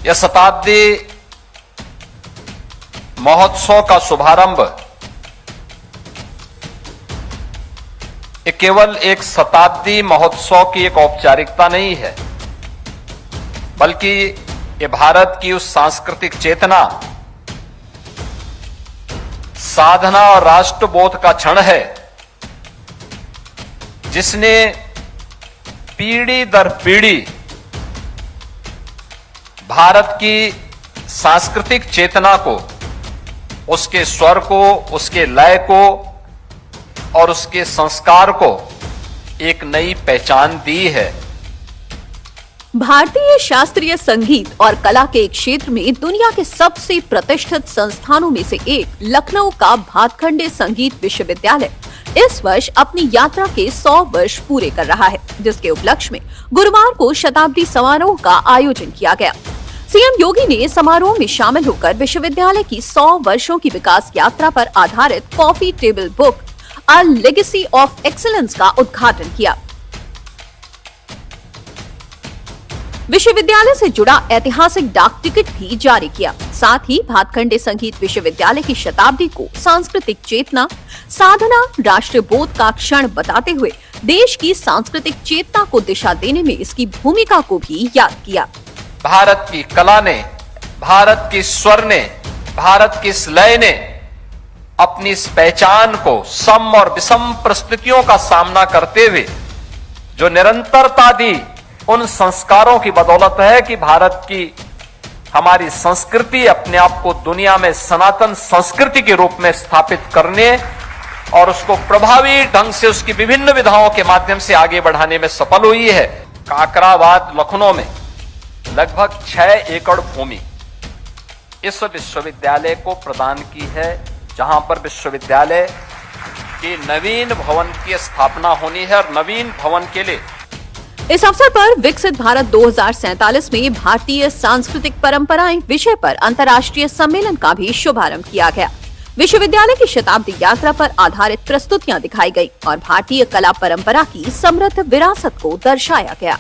यह शताब्दी महोत्सव का शुभारंभ ये केवल एक शताब्दी महोत्सव की एक औपचारिकता नहीं है, बल्कि ये भारत की उस सांस्कृतिक चेतना, साधना और राष्ट्रबोध का क्षण है जिसने पीढ़ी दर पीढ़ी भारत की सांस्कृतिक चेतना को, उसके स्वर को, उसके लय को और उसके संस्कार को एक नई पहचान दी है। भारतीय शास्त्रीय संगीत और कला के क्षेत्र में दुनिया के सबसे प्रतिष्ठित संस्थानों में से एक लखनऊ का भातखंडे संगीत विश्वविद्यालय इस वर्ष अपनी यात्रा के 100 वर्ष पूरे कर रहा है, जिसके उपलक्ष्य में गुरुवार को शताब्दी समारोह का आयोजन किया गया। सीएम योगी ने समारोह में शामिल होकर विश्वविद्यालय की 100 वर्षों की विकास यात्रा पर आधारित coffee table book a legacy of excellence का उद्घाटन किया। विश्वविद्यालय से जुड़ा ऐतिहासिक डाक टिकट भी जारी किया। साथ ही भातखंडे संगीत विश्वविद्यालय की शताब्दी को सांस्कृतिक चेतना, साधना, राष्ट्रबोध का क्षण बताते हुए देश की सांस्कृतिक चेतना को दिशा देने में इसकी भूमिका को भी याद किया। भारत की कला ने, भारत की स्वर ने, भारत की इस लय ने अपनी इस पहचान को सम और विषम परिस्थितियों का सामना करते हुए जो निरंतरता दी, उन संस्कारों की बदौलत है कि भारत की हमारी संस्कृति अपने आप को दुनिया में सनातन संस्कृति के रूप में स्थापित करने और उसको प्रभावी ढंग से उसकी विभिन्न विधाओं के माध्यम से आगे बढ़ाने में सफल हुई है। काकराबाद लखनऊ में लगभग 6 एकड़ भूमि इस विश्वविद्यालय को प्रदान की है, जहां पर विश्वविद्यालय के नवीन भवन की स्थापना होनी है और नवीन भवन के लिए इस अवसर पर विकसित भारत 2047 में भारतीय सांस्कृतिक परंपराएं विषय पर अंतर्राष्ट्रीय सम्मेलन का भी शुभारंभ किया गया। विश्वविद्यालय की शताब्दी यात्रा पर आधारित प्रस्तुतियां दिखाई गई और भारतीय कला परंपरा की समृद्ध विरासत को दर्शाया गया।